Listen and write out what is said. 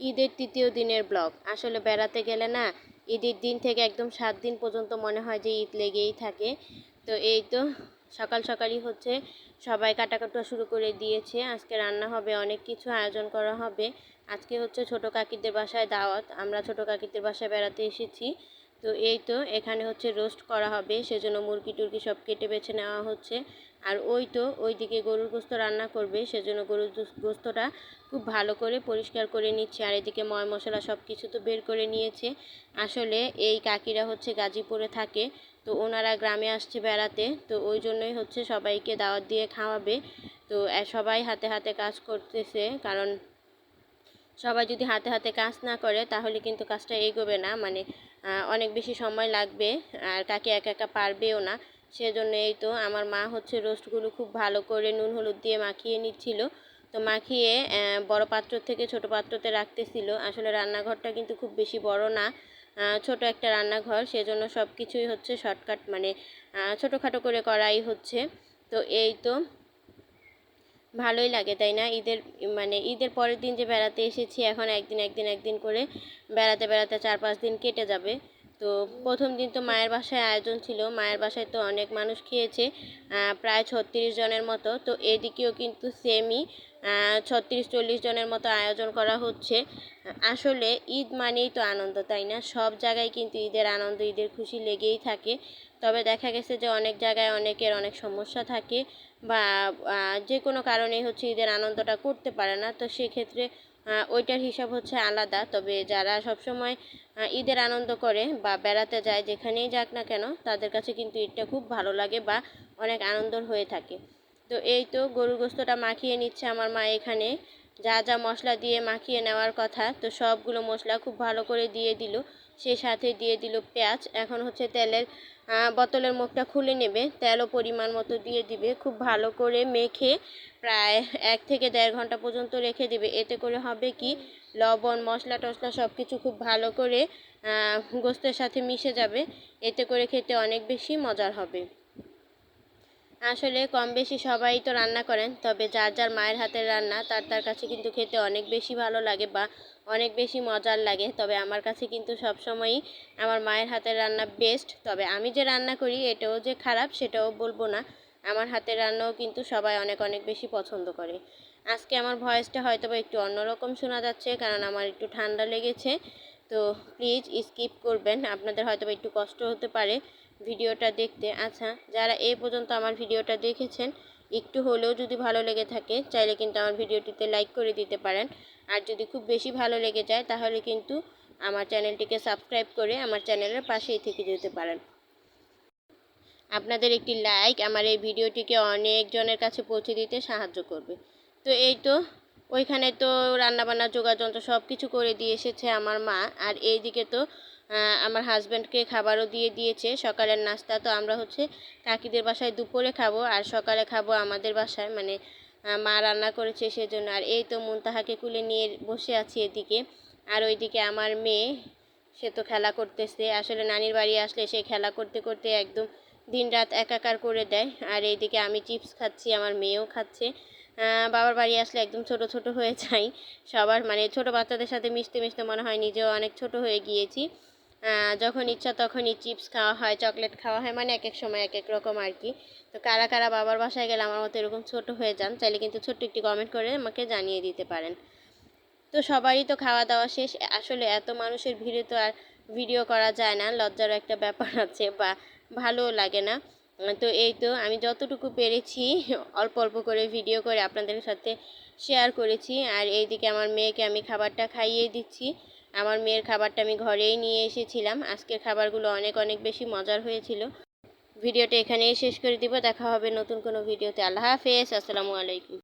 ঈদের তৃতীয় দিনের ব্লগ। আসলে বেড়াতে গেলে না ঈদের দিন থেকে একদম 7 দিন পর্যন্ত মনে হয় যে ঈদ লেগেই থাকে। তো এই তো সকাল সকালই হচ্ছে সবাই কাটাকাটা শুরু করে দিয়েছে। আজকে রান্না হবে, অনেক কিছু আয়োজন করা হবে। আজকে হচ্ছে ছোট কাকিদের বাসায় দাওয়াত, আমরা ছোট কাকিদের বাসায় বেড়াতে এসেছি। তো এই তো এখানে হচ্ছে রোস্ট করা হবে, সেজন্য মুরগি টুরগি সব কেটে বেছে নেওয়া হচ্ছে। আর ওই তো ওইদিকে গরুর গোস্ত রান্না করবে, সেজন্য গরুর গোস্তটা খুব ভালো করে পরিষ্কার করে নিচ্ছে। আর এদিকে ময় মশলা সব কিছু তো বের করে নিয়েছে। আসলে এই কাকিরা হচ্ছে গাজীপুরে থাকে, তো ওনারা গ্রামে আসছে বেড়াতে, তো ওই জন্যই হচ্ছে সবাইকে দাওয়াত দিয়ে খাওয়াবে। তো সবাই হাতে হাতে কাজ করতেছে, কারণ সবাই যদি হাতে হাতে কাজ না করে তাহলে কিন্তু কাজটা এগোবে না, মানে অনেক বেশি সময় লাগবে, আর কাকে একা একা পারবেও না। সেজন্য এই তো আমার মা হচ্ছে রোস্টগুলো খুব ভালো করে নুন হলুদ দিয়ে মাখিয়ে নিচ্ছিল। তো মাখিয়ে বড় পাত্র থেকে ছোট পাত্রতে রাখতেছিল। আসলে রান্নাঘরটা কিন্তু খুব বেশি বড় না, ছোট একটা রান্নাঘর, সেজন্য সব কিছুই হচ্ছে শর্টকাট, মানে ছোটোখাটো করে করাই হচ্ছে। তো এই তো ভালোই লাগে তাই না, ঈদের পরের দিন যে বেড়াতে এসেছি, এখন একদিন করে বেড়াতে বেড়াতে 4-5 দিন কেটে যাবে। তো প্রথম দিন তো মায়ের বাসায় আয়োজন ছিল, মায়ের বাসায় তো অনেক মানুষ খেয়েছে, প্রায় 36 জনের মতো। তো এদিকেও কিন্তু সেমই 36-40 জনের মতো আয়োজন করা হচ্ছে। আসলে ঈদ মানেই তো আনন্দ তাই না, সব জায়গায় কিন্তু ঈদের আনন্দ ঈদের খুশি লেগেই থাকে। তবে দেখা গেছে যে অনেক জায়গায় অনেকের অনেক সমস্যা থাকে, বা যে কোনো কারণেই হচ্ছে ঈদের আনন্দটা করতে পারে না, তো সেক্ষেত্রে ওইটার হিসাব হচ্ছে আলাদা। তবে যারা সবসময় ঈদের আনন্দ করে বা বেড়াতে যায়, যেখানেই যাক না কেন, তাদের কাছে কিন্তু ঈদটা খুব ভালো লাগে বা অনেক আনন্দর হয়ে থাকে। তো এই তো গরুর গোস্তটা মাখিয়ে নিচ্ছে আমার মা এখানে, যা যা মশলা দিয়ে মাখিয়ে নেওয়ার কথা, তো সবগুলো মশলা খুব ভালো করে দিয়ে দিল। সে সাথে দিয়ে দিল পেঁয়াজ। এখন হচ্ছে তেলের বোতলের মুখটা খুলে নেবে, তেলও পরিমাণ মতো দিয়ে দিবে, খুব ভালো করে মেখে প্রায় 1 থেকে 1.5 ঘন্টা পর্যন্ত রেখে দিবে। এতে করে হবে কি, লবণ মশলা টশলা সব কিছু খুব ভালো করে গোস্তের সাথে মিশে যাবে, এতে করে খেতে অনেক বেশি মজার হবে। আসলে কম বেশি সবাই তো রান্না করেন, তবে যার যার মায়ের হাতের রান্না তার কাছে কিন্তু খেতে অনেক বেশি ভালো লাগে বা অনেক বেশি মজার লাগে। তবে আমার কাছে কিন্তু সবসময়ই আমার মায়ের হাতের রান্না বেস্ট। তবে আমি যে রান্না করি এটাও যে খারাপ সেটাও বলবো না, আমার হাতের রান্নাও কিন্তু সবাই অনেক অনেক বেশি পছন্দ করে। আজকে আমার ভয়েসটা হয়তো বা একটু অন্যরকম শোনা যাচ্ছে, কারণ আমার একটু ঠান্ডা লেগেছে। তো প্লিজ স্কিপ করবেন, আপনাদের হয়তো বা একটু কষ্ট হতে পারে ভিডিওটা দেখতে। আচ্ছা, যারা এই পর্যন্ত আমার ভিডিওটা দেখেছেন, একটু হলেও যদি ভালো লেগে থাকে চাইলে কিন্তু আমার ভিডিওটিতে লাইক করে দিতে পারেন। আর যদি খুব বেশি ভালো লেগে যায় তাহলে কিন্তু আমার চ্যানেলটিকে সাবস্ক্রাইব করে আমার চ্যানেলের পাশেই থেকে যেতে পারেন। আপনাদের একটি লাইক আমার এই ভিডিওটিকে অনেকজনের কাছে পৌঁছে দিতে সাহায্য করবে। তো এই তো ওইখানে তো রান্নাবান্নার যোগাযন্ত্র সব কিছু করে দিয়ে এসেছে আমার মা। আর এইদিকে তো আমার হাজব্যান্ডকে খাবারও দিয়ে দিয়েছে, সকালের নাস্তা। তো আমরা হচ্ছে কাকিদের বাসায় দুপুরে খাবো আর সকালে খাবো আমাদের বাসায়, মানে মা রান্না করেছে সেজন্য। আর এই তো মুনতাহাকে কুলে নিয়ে বসে আছি এদিকে। আর ওইদিকে আমার মেয়ে, সে তো খেলা করতেছে। আসলে নানির বাড়ি আসলে সে খেলা করতে করতে একদম দিনরাত একাকার করে দেয়। আর এইদিকে আমি চিপস খাচ্ছি, আমার মেয়েও খাচ্ছে। বাবার বাড়ি আসলে একদম ছোট ছোট হয়ে যাই সবার, মানে ছোট বাচ্চাদের সাথে মিশতে মিশতে মনে হয় নিজেও অনেক ছোট হয়ে গিয়েছি। যখন ইচ্ছা তখনই চিপস খাওয়া হয়, চকলেট খাওয়া হয়, মানে এক এক সময় এক এক রকম আর কি। তো কারা কারা বাবার বাসায় গেলে আমার মতো এরকম ছোট হয়ে যান, চাইলে কিন্তু ছোট্ট একটি কমেন্ট করে আমাকে জানিয়ে দিতে পারেন। তো সবারই তো খাওয়া দাওয়া শেষ। আসলে এত মানুষের ভিড়ে তো আর ভিডিও করা যায় না, লজ্জারও একটা ব্যাপার আছে, বা ভালোও লাগে না। তো এই তো আমি যতটুকু পেরেছি অল্প অল্প করে ভিডিও করে আপনাদের সাথে শেয়ার করেছি। আর এইদিকে আমার মেয়েকে আমি খাবারটা খাইয়ে দিচ্ছি। আমার মেয়ের খাবারটা আমি ঘরেই নিয়ে এসেছিলাম। আজকের খাবারগুলো অনেক অনেক বেশি মজার হয়েছিল। ভিডিওটা এখানেই শেষ করে দিব, দেখা হবে নতুন কোনো ভিডিওতে। আল্লাহ হাফেজ, আসসালামু আলাইকুম।